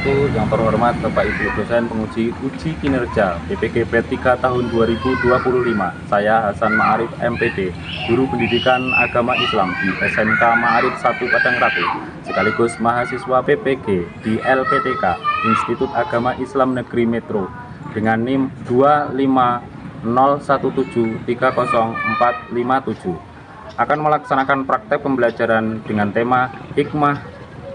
wabarakatuh. Yang terhormat Bapak Ibu dosen penguji uji kinerja BPKB 3 tahun 2025. Saya Hasan Ma'arif MPD, Guru Pendidikan Agama Islam di SMK Ma'arif 1 Padang Ratu, sekaligus mahasiswa PPG di LPTK Institut Agama Islam Negeri Metro dengan NIM 25017300457 akan melaksanakan praktek pembelajaran dengan tema hikmah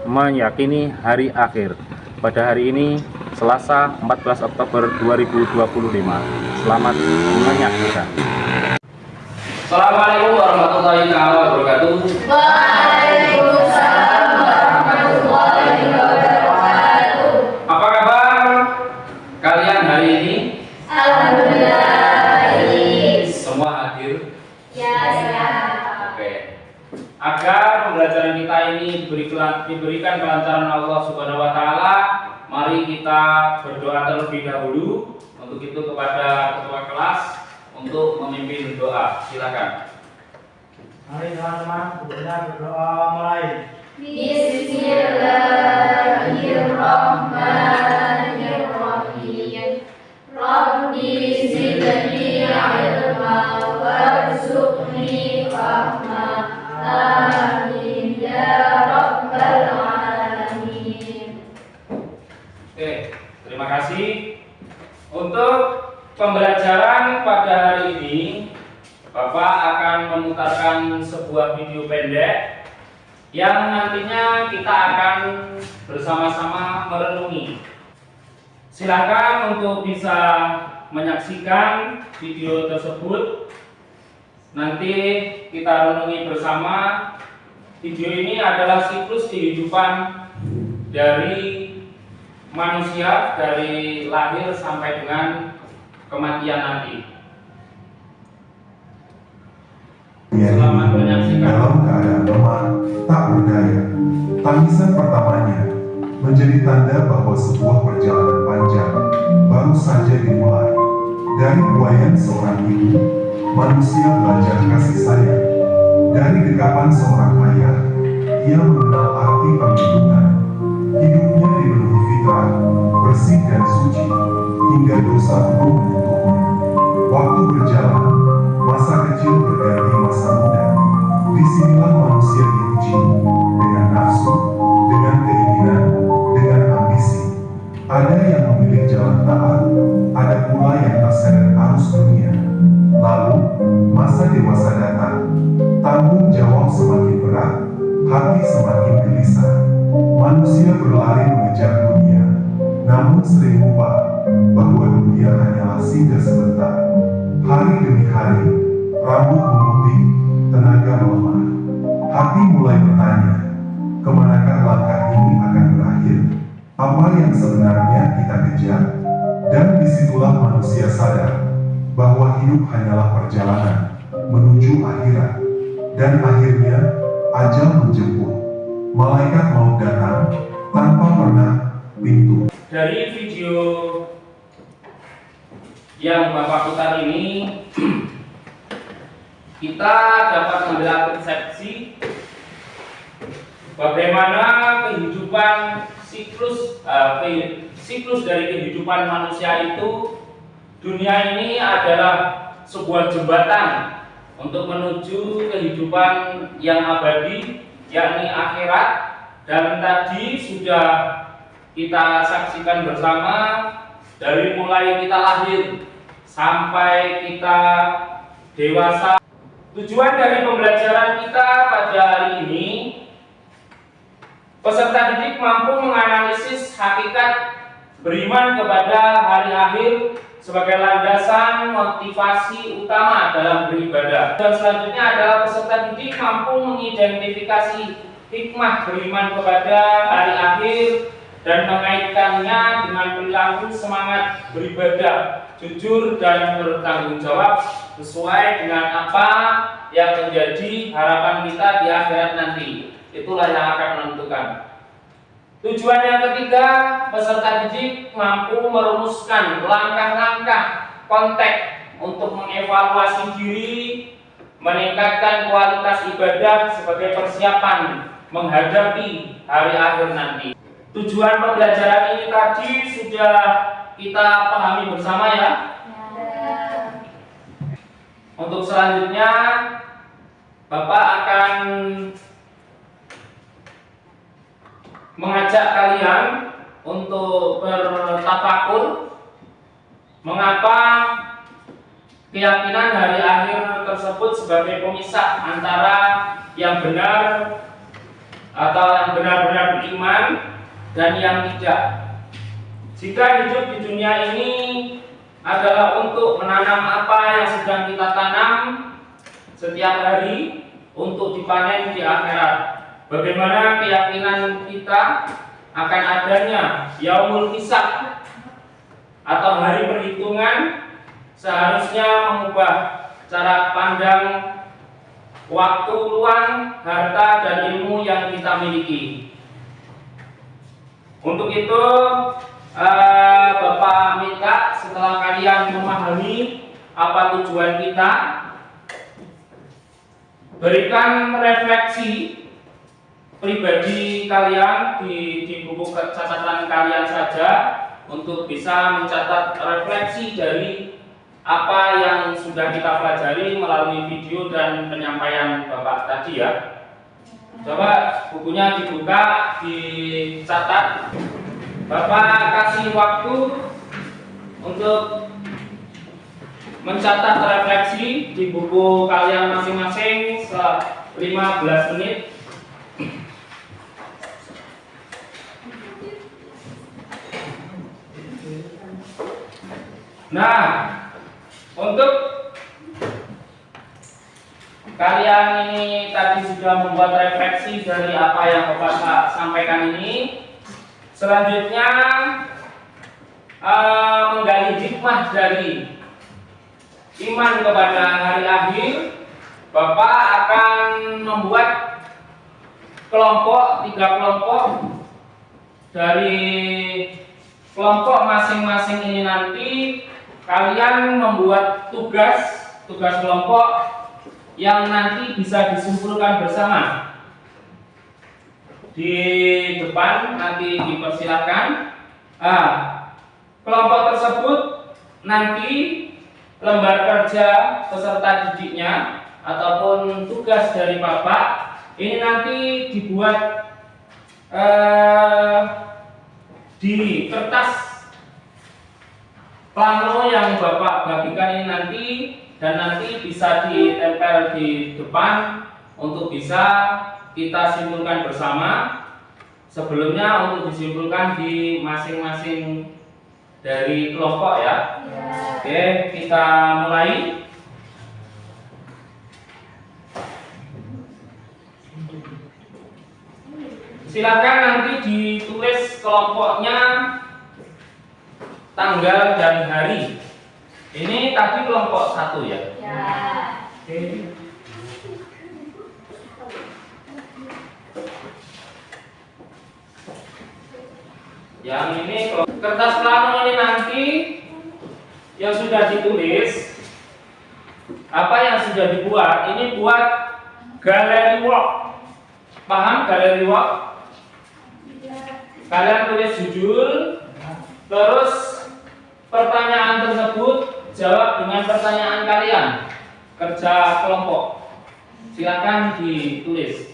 meyakini hari akhir pada hari ini Selasa 14 Oktober 2025. Selamat menyaksikan. Assalamualaikum warahmatullahi wabarakatuh. Waalaikumsalam warahmatullahi wabarakatuh. Apa kabar kalian hari ini? Alhamdulillah baik. Semua hadir? Ya. Oke. Agar pembelajaran kita ini diberikan kelancaran Allah Subhanahu wa taala, mari kita berdoa terlebih dahulu. Untuk itu kepada ketua kelas untuk memimpin doa. Silakan. Mari teman-teman kita berdoa mulai. Bismillahirrahmanirrahim. Rabbi zidni ilma warzuqni fahma. Amin ya rabbal alamin. Oke, terima kasih. Untuk pembelajaran pada hari ini, Bapak akan memutarkan sebuah video pendek yang nantinya kita akan bersama-sama merenungi. Silakan untuk bisa menyaksikan video tersebut. Nanti kita renungi bersama. Video ini adalah siklus kehidupan dari manusia dari lahir sampai dengan kematian nanti. Selamat menyaksikan. Dalam keadaan lemah, tak berdaya, tangisan pertamanya menjadi tanda bahwa sebuah perjalanan panjang baru saja dimulai. Dari buayan seorang ibu, manusia belajar kasih sayang. Dari dekapan seorang ayah, ia mengenal arti perlindungan. Hidupnya dipenuhi fitrah, bersih dan suci, hingga dosa belum menyentuhnya. Waktu berjalan, masa kecil berganti masa muda. Disinilah manusia diuji dengan nafsu, dengan keinginan, dengan ambisi. Ada yang memilih jalan taat, ada pula yang terseret arus dunia. Lalu, masa dewasa datang, tanggung jawab semakin berat, hati semakin gelisah. Manusia berlari mengejar dunia, namun sering lupa bahwa dunia hanyalah singgah sebentar. Hari demi hari, rambut memutih, tenaga melemah. Hati mulai bertanya, kemanakah langkah ini akan berakhir? Apa yang sebenarnya kita kejar? Dan disitulah manusia sadar bahwa hidup hanyalah perjalanan menuju akhirat. Dan akhirnya, ajal menjemput. Malaikat maut datang tanpa pernah pintu. Dari video yang Bapak putar ini, kita dapat mengambil persepsi bagaimana kehidupan siklus dari kehidupan manusia itu. Dunia ini adalah sebuah jembatan untuk menuju kehidupan yang abadi, yakni akhirat. Dan tadi sudah kita saksikan bersama dari mulai kita lahir sampai kita dewasa. Tujuan dari pembelajaran kita pada hari ini, peserta didik mampu menganalisis hakikat beriman kepada hari akhir sebagai landasan motivasi utama dalam beribadah. Dan selanjutnya adalah peserta didik mampu mengidentifikasi hikmah beriman kepada hari akhir dan mengaitkannya dengan perilaku semangat beribadah, jujur dan bertanggung jawab sesuai dengan apa yang menjadi harapan kita di akhirat nanti. Itulah yang akan menentukan. Tujuan yang ketiga, peserta didik mampu merumuskan langkah-langkah konteks untuk mengevaluasi diri, meningkatkan kualitas ibadah sebagai persiapan menghadapi hari akhir nanti. Tujuan pembelajaran ini tadi sudah kita pahami bersama ya. Untuk selanjutnya Bapak akan mengajak kalian untuk bertafakur mengapa keyakinan hari akhir tersebut sebagai pemisah antara yang benar atau yang benar-benar beriman dan yang tidak. Jika hidup di dunia ini adalah untuk menanam apa yang sedang kita tanam setiap hari untuk dipanen di akhirat, bagaimana keyakinan kita akan adanya yaumul hisab atau hari perhitungan seharusnya mengubah cara pandang waktu luang, harta, dan ilmu yang kita miliki. Untuk itu Bapak minta setelah kalian memahami apa tujuan kita, berikan refleksi pribadi kalian di buku catatan kalian saja untuk bisa mencatat refleksi dari apa yang sudah kita pelajari melalui video dan penyampaian Bapak tadi ya. Coba bukunya dibuka, dicatat. Bapak kasih waktu untuk mencatat refleksi di buku kalian masing-masing 15 menit. Nah, untuk kalian ini tadi sudah membuat refleksi dari apa yang Bapak sampaikan ini. Selanjutnya menggali hikmah dari iman kepada hari akhir. Bapak akan membuat kelompok, 3 kelompok. Dari kelompok masing-masing ini nanti kalian membuat tugas kelompok yang nanti bisa disimpulkan bersama. Di depan nanti dipersilakan. Kelompok tersebut nanti lembar kerja peserta didiknya ataupun tugas dari Bapak ini nanti dibuat di kertas plano yang Bapak bagikan ini nanti, dan nanti bisa ditempel di depan untuk bisa kita simpulkan bersama. Sebelumnya untuk disimpulkan di masing-masing dari kelompok ya. Oke, kita mulai. Silakan nanti ditulis kelompoknya tanggal dan hari. Ini tadi kelompok 1 ya. Oke. Yang ini kertas plano ini nanti yang sudah ditulis, apa yang sudah dibuat, ini buat gallery work. Paham gallery work? Kalian tulis judul, terus pertanyaan tersebut jawab dengan pertanyaan kalian. Kerja kelompok. Silakan ditulis.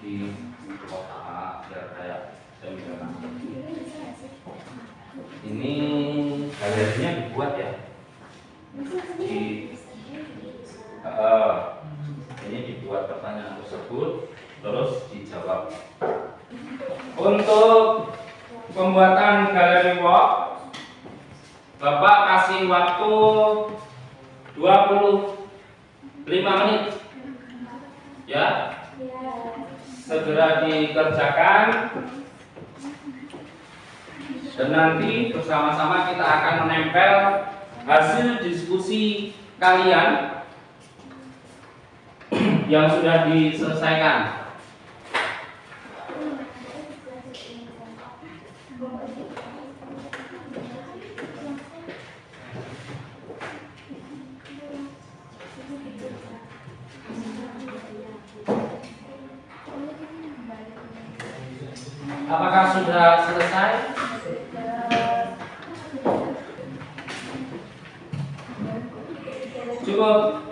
Di kotak biar kayak seminar. Ini galerinya dibuat ya. Ini dibuat pertanyaan tersebut terus dijawab. Untuk pembuatan gallery work, Bapak kasih waktu 25 menit ya. Segera dikerjakan dan nanti bersama-sama kita akan menempel hasil diskusi kalian yang sudah diselesaikan. Apakah sudah selesai? Cukup?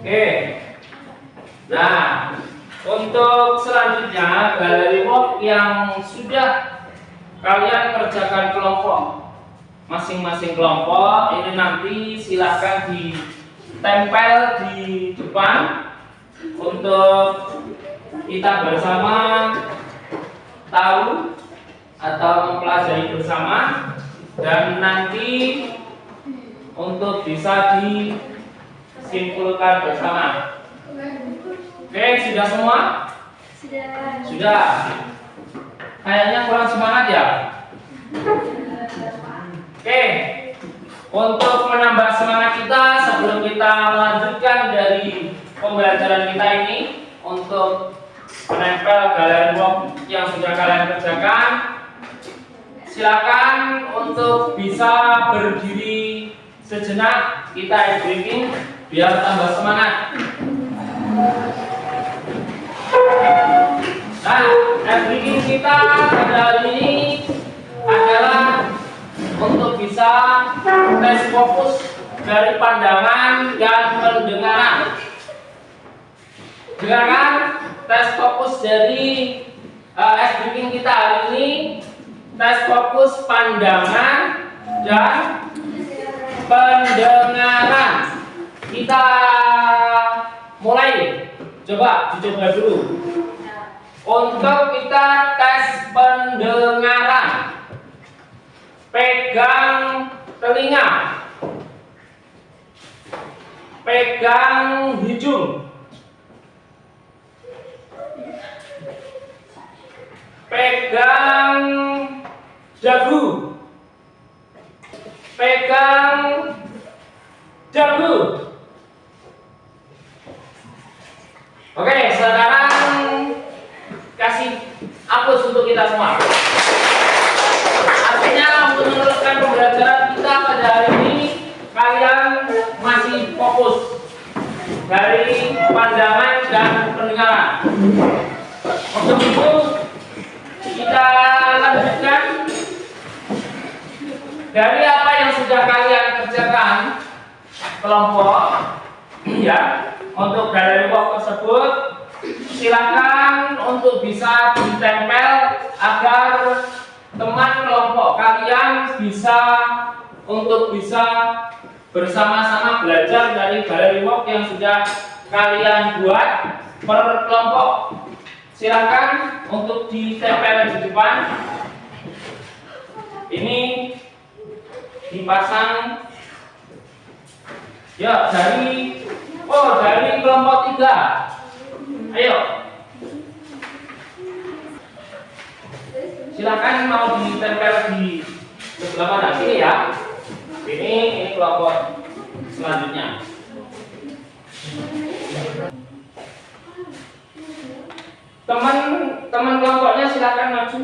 Oke. Nah, untuk selanjutnya galeri work yang sudah kalian kerjakan kelompok masing-masing kelompok ini nanti silahkan ditempel di depan untuk kita bersama tahu atau mempelajari bersama dan nanti untuk bisa disimpulkan bersama. Oke, sudah semua? Sudah. Kayaknya kurang semangat ya. Oke, untuk menambah semangat kita sebelum kita melanjutkan dari pembelajaran kita ini untuk menempel galeri work yang sudah kalian kerjakan, silakan untuk bisa berdiri sejenak, kita ice breaking biar tambah semangat. Nah, ice breaking kita pada hari ini adalah untuk bisa tes fokus dari pandangan dan pendengaran. Dengarkan tes fokus dari ice breaking kita hari ini, tes fokus pandangan dan pendengaran. Kita mulai, dicoba dulu. Untuk kita tes pendengaran, pegang telinga, pegang hidung, pegang dagu, pegang dagu. Oke, sekarang kasih hapus untuk kita semua. Artinya untuk meneruskan pembelajaran kita pada hari ini kalian masih fokus dari pandangan dan pendengaran. Untuk itu kita lanjutkan dari apa yang sudah kalian kerjakan kelompok ya. Untuk galeri work tersebut silakan untuk bisa ditempel agar teman kelompok kalian bisa bersama-sama belajar dari galeri work yang sudah kalian buat per kelompok. Silakan untuk ditempel di depan. Ini dipasang ya dari kelompok 3. Ayo. Silakan mau ditempel di sebelah mana? Sini ya. Ini kelompok selanjutnya. Teman kelompoknya silakan maju.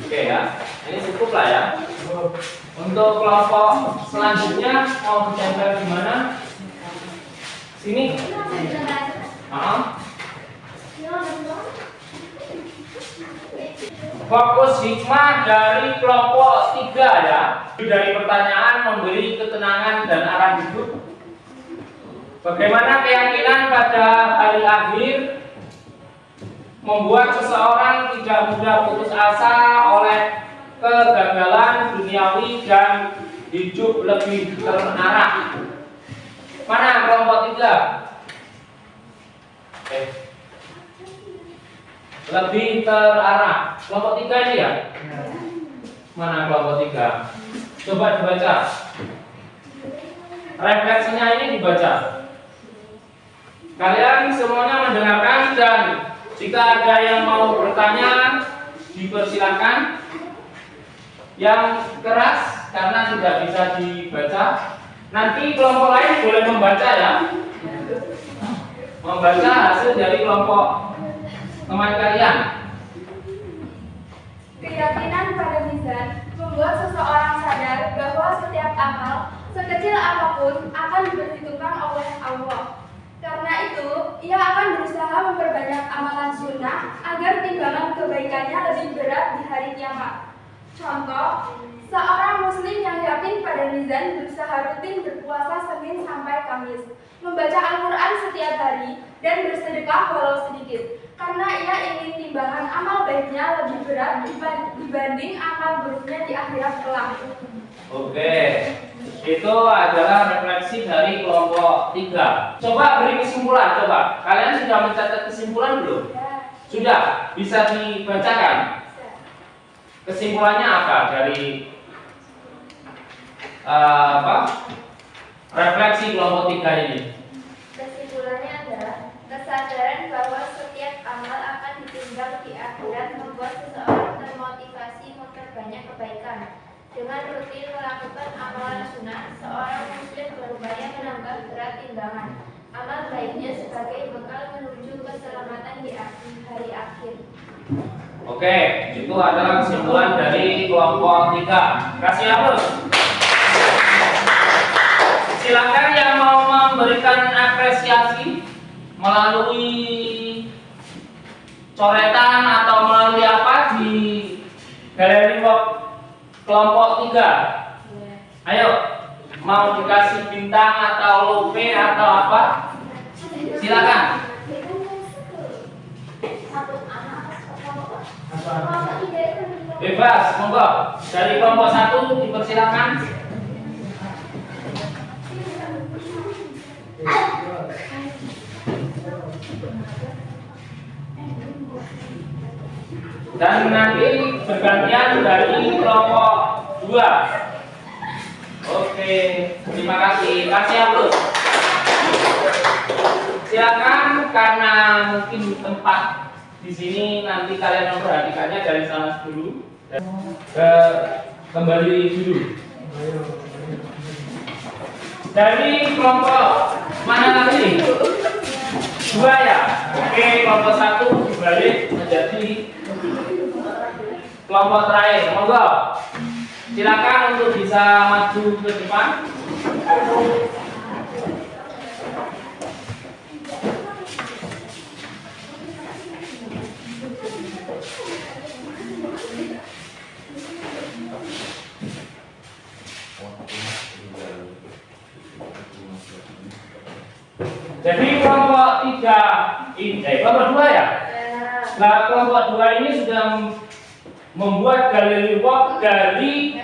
Oke ya, ini cukup lah ya. Untuk kelompok selanjutnya mau ditempel di mana? Sini. Fokus hikmah dari kelompok 3 ya. Dari pertanyaan memberi ketenangan dan arah hidup. Bagaimana keyakinan pada hari akhir membuat seseorang tidak mudah putus asa oleh kegagalan duniawi dan hidup lebih terarah. Mana kelompok 3? Lebih terarah. Kelompok 3 ini ya? Mana kelompok 3? Coba dibaca. Refleksinya ini dibaca. Kalian semuanya mendengarkan dan jika ada yang mau bertanya dipersilakan. Yang keras karena tidak bisa dibaca. Nanti kelompok lain boleh membaca ya. Membaca hasil dari kelompok teman kalian. Keyakinan pada mizan membuat seseorang sadar bahwa setiap amal, sekecil apapun, akan diperhitungkan oleh Allah. Karena itu, ia akan berusaha memperbanyak amalan sunnah agar timbangan kebaikannya lebih berat di hari kiamat. Contoh, seorang muslim yang yakin pada mizan berusaha rutin berpuasa Senin sampai Kamis, membaca Al-Quran setiap hari, dan bersedekah walau sedikit, karena ia ingin timbangan amal baiknya lebih berat dibanding amal buruknya di akhirat kelak. Oke, itu adalah refleksi dari kelompok 3. Coba beri kesimpulan, coba. Kalian sudah mencatat kesimpulan belum? Sudah, bisa dibacakan. Kesimpulannya apa dari refleksi kelompok 3 ini? Kesimpulannya adalah kesadaran bahwa setiap amal akan ditimbang di akhirat membuat seseorang termotivasi memperbanyak kebaikan. Dengan rutin melakukan amalan sunnah, seorang muslim berupaya menambah berat timbangan amal baiknya sebagai bekal menuju keselamatan di hari akhir. Oke, itu adalah kesimpulan dari kelompok 3. Kasih aplaus. Silakan yang mau memberikan apresiasi melalui coretan atau melalui apa di galeri kelompok 3. Ayo, mau dikasih bintang atau lope atau apa? Silakan. Bebas, monggo. Dari kelompok 1 dipersilakan. Dan nanti bergantian dari kelompok 2. Oke, terima kasih. Kasih aplaus. Silakan, karena mungkin tempat di sini nanti kalian memperhatikannya dari sana dulu. Kembali dulu. Dari kelompok mana lagi? 2 ya. Oke, kelompok 1 balik menjadi kelompok terakhir. Monggo. Silakan untuk bisa maju ke depan. Jadi kelompok 3 ini, kelompok 2 ya? Nah, kelompok 2 ini sudah membuat galeri work dari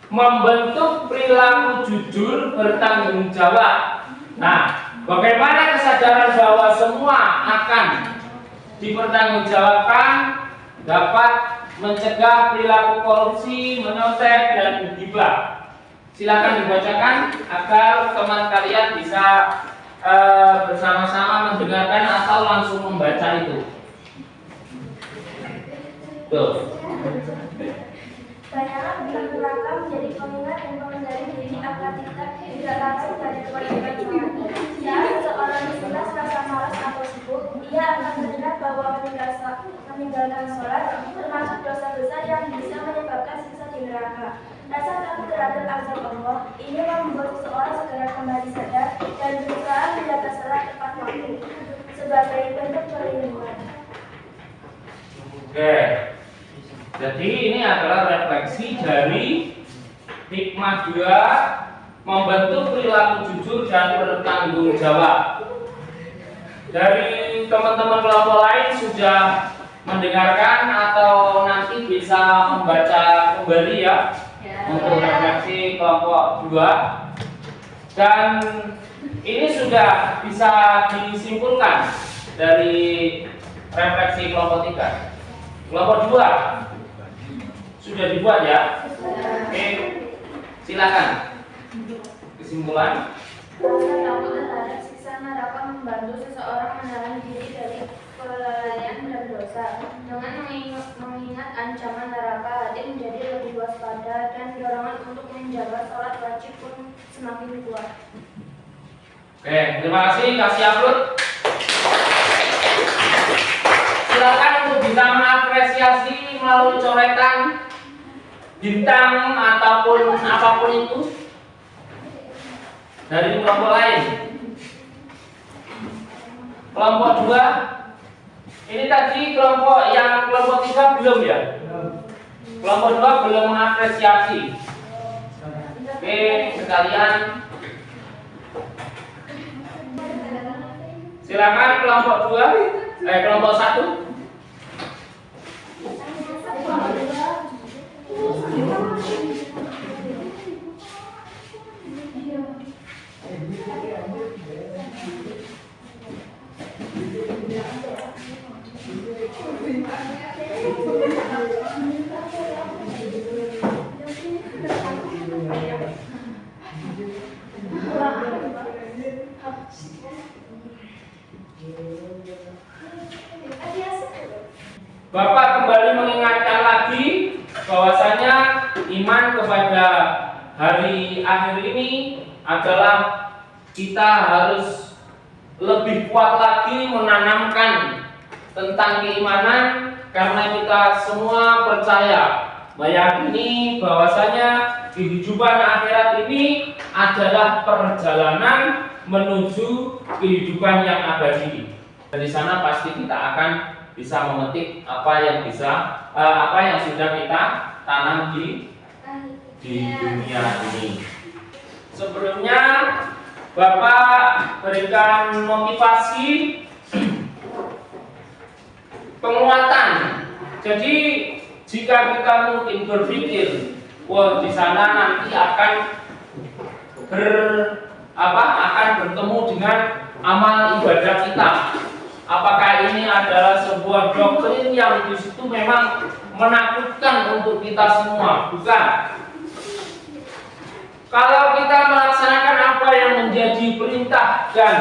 membentuk perilaku jujur bertanggung jawab. Nah, bagaimana kesadaran bahwa semua akan dipertanggungjawabkan dapat mencegah perilaku korupsi, menyontek, dan ghibah. Silakan dibacakan agar teman kalian bisa bersama-sama mendengarkan atau langsung membaca itu. Tuh. Banyaklah bulan neraka menjadi pengingat dan pengendali diri agar tidak lalai dari kewajiban sholat. Saat seorang diselas rasa malas atau sibuk, ia akan mendengar bahwa meninggalkan sholat termasuk dosa besar yang bisa menyebabkan siksa di neraka. Rasa takut terhadap azab Allah ini membuat seseorang segera kembali sadar dan berusaha menjaga sholat tepat waktu sebagai bentuk perlindungan. Oke. Jadi ini adalah refleksi dari hikmah 2 membentuk perilaku jujur dan bertanggung jawab. Dari teman-teman kelompok lain sudah mendengarkan atau nanti bisa membaca kembali ya untuk refleksi kelompok 2. Dan ini sudah bisa disimpulkan dari refleksi kelompok 3. Kelompok 2 sudah dibuat ya? Oke, silakan. Kesimpulan. Rasa takut terhadap siksa neraka membantu seseorang menahan diri dari kelalaian dan dosa. Dengan mengingat ancaman neraka, hati menjadi lebih waspada dan dorongan untuk menjaga sholat wajib pun semakin kuat. Oke, terima kasih. Kasih upload. Silakan untuk bisa mengapresiasi melalui coretan bintang ataupun apapun itu dari kelompok lain. Kelompok 2 ini tadi kelompok 3 belum ya? Kelompok 2 belum mengapresiasi. Oke, sekalian silakan kelompok 1. Bapak kembali mengingatkan lagi bahwasanya iman kepada hari akhir ini adalah kita harus lebih kuat lagi menanamkan tentang keimanan, karena kita semua percaya, meyakini bahwasanya kehidupan akhirat ini adalah perjalanan menuju kehidupan yang abadi. Dari sana pasti kita akan bisa memetik apa yang sudah kita tanam di dunia ini. Sebelumnya Bapak berikan motivasi penguatan. Jadi jika kita mungkin berpikir, wah di sana nanti akan bertemu dengan amal ibadah kita. Apakah ini adalah sebuah doktrin yang di situ memang menakutkan untuk kita semua? Bukan. Kalau kita melaksanakan apa yang menjadi perintah dan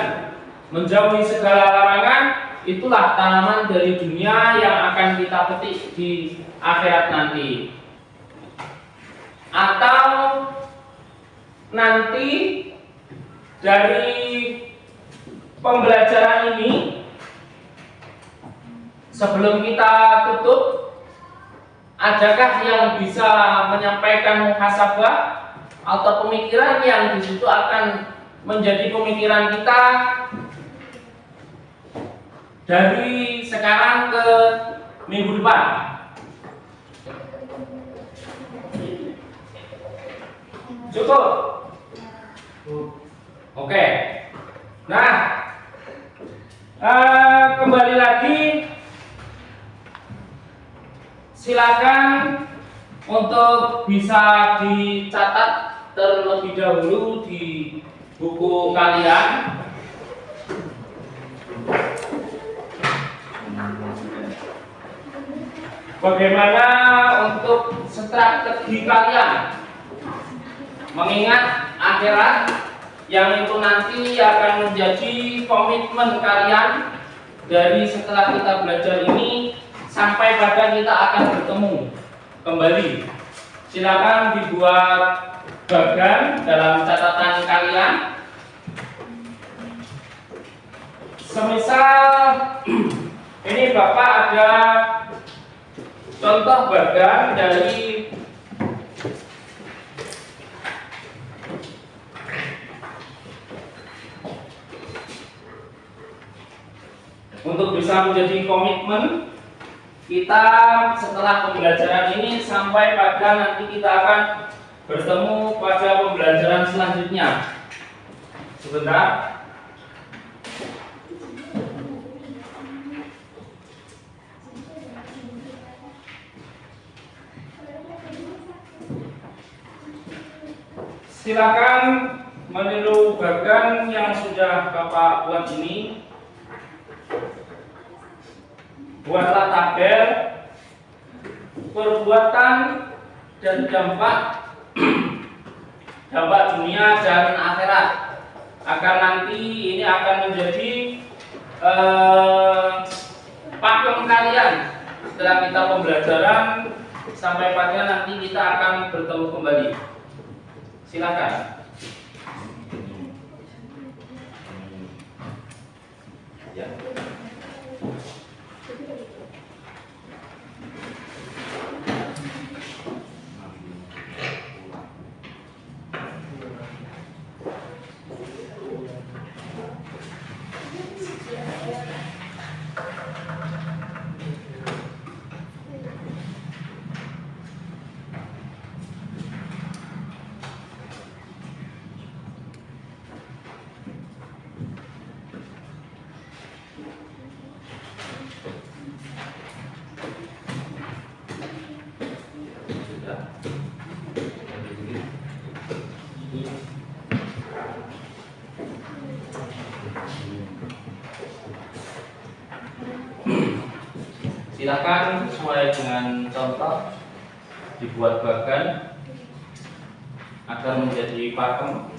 menjauhi segala larangan, itulah tanaman dari dunia yang akan kita petik di akhirat nanti. Atau nanti dari pembelajaran ini, sebelum kita tutup, adakah yang bisa menyampaikan muhasabah atau pemikiran yang di situ akan menjadi pemikiran kita dari sekarang ke minggu depan? Cukup? Oke. Nah, kembali lagi, silakan untuk bisa dicatat terlebih dahulu di buku kalian. Bagaimana untuk strategi kalian mengingat akhirat yang itu nanti akan menjadi komitmen kalian dari setelah kita belajar ini sampai pada kita akan bertemu kembali. Silakan dibuat bagan dalam catatan kalian. Semisal ini Bapak ada contoh bagan dari untuk bisa menjadi komitmen kita setelah pembelajaran ini sampai pada nanti kita akan bertemu pada pembelajaran selanjutnya. Sebentar. Silakan meniru bagan yang sudah Bapak buat ini. Buatlah tabel perbuatan dan dampak dunia dan akhirat, agar nanti ini akan menjadi pakem kalian setelah kita pembelajaran sampai pada nanti kita akan bertemu kembali. Silakan. Ya. Silakan sesuai dengan contoh dibuat bagan agar menjadi pakem.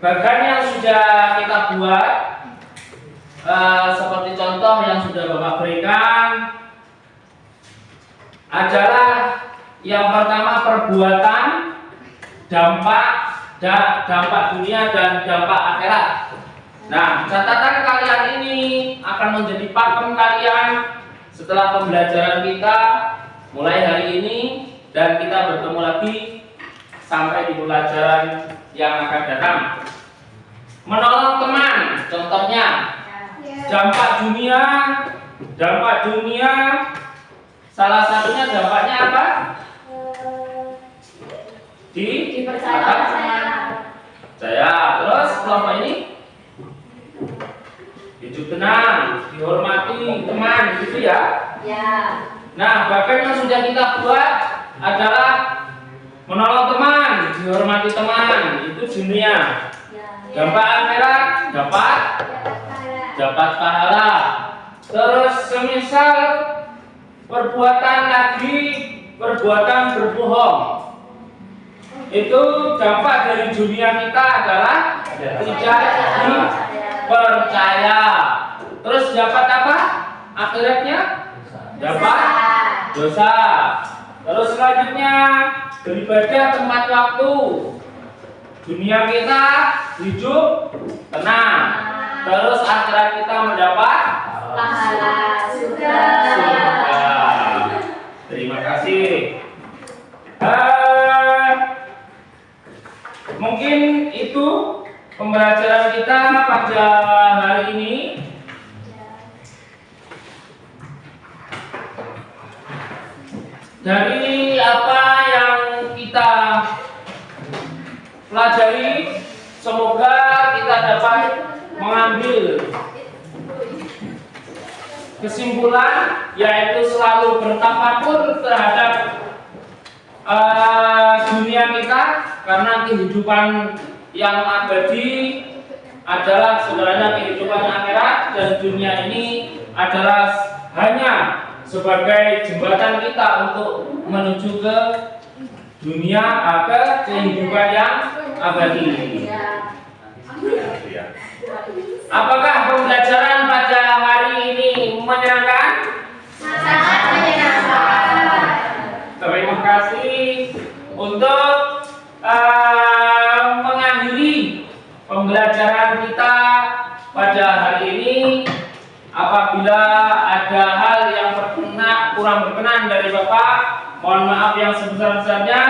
Bagan yang sudah kita buat seperti contoh yang sudah Bapak berikan adalah yang pertama perbuatan, dampak dunia dan dampak akhirat. Nah, catatan kalian ini akan menjadi pakem kalian setelah pembelajaran kita mulai hari ini dan kita bertemu lagi sampai di pelajaran yang akan datang. Menolong teman, contohnya dampak dunia, salah satunya dampaknya apa? Dipercaya. Terus kelompok ini hidup tenang, dihormati teman, gitu ya? Ya. Nah, bahkan yang sudah kita buat adalah menolong teman, dihormati teman, itu dunia. Dampak akhirat, dapat pahala. Terus semisal perbuatan berbohong, itu dampak dari dunia kita adalah tidak dipercaya. Terus dapat apa? Akhiratnya dapat dosa. Terus selanjutnya beribadah tempat waktu. Dunia kita hidup tenang. Terus akhirat kita mendapat Pahala surga. Terima kasih. Mungkin itu pembelajaran kita pada hari ini. Dari apa yang kita pelajari, semoga kita dapat mengambil kesimpulan, yaitu selalu bertafakur terhadap dunia kita, karena kehidupan yang abadi adalah sebenarnya kehidupan akhirat, dan dunia ini adalah hanya sebagai jembatan kita untuk menuju ke dunia, ke kehidupan yang abadi. Apakah pembelajaran pada hari ini menyenangkan? Sangat menyenangkan. Terima kasih. Untuk mengakhiri pembelajaran kita pada hari ini, apabila ada hal yang kurang berkenan dari Bapak, mohon maaf yang sebesar-besarnya.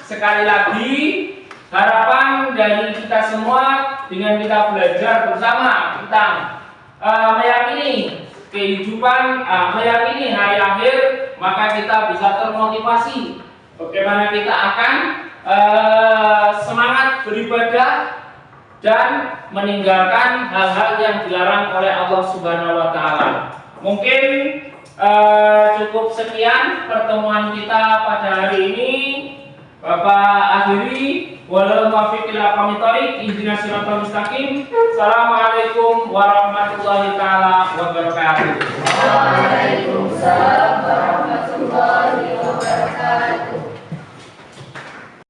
Sekali lagi, harapan dari kita semua dengan kita belajar bersama tentang meyakini kehidupan, meyakini hari akhir, maka kita bisa termotivasi bagaimana kita akan semangat beribadah dan meninggalkan hal-hal yang dilarang oleh Allah Subhanahu wa taala. Mungkin cukup sekian pertemuan kita pada hari ini. Bapak akhiri, walau taufiq ila qamitori, ihdinas siratal mustaqim. Assalamualaikum warahmatullahi taala wabarakatuh. Waalaikumsalam warahmatullahi wabarakatuh.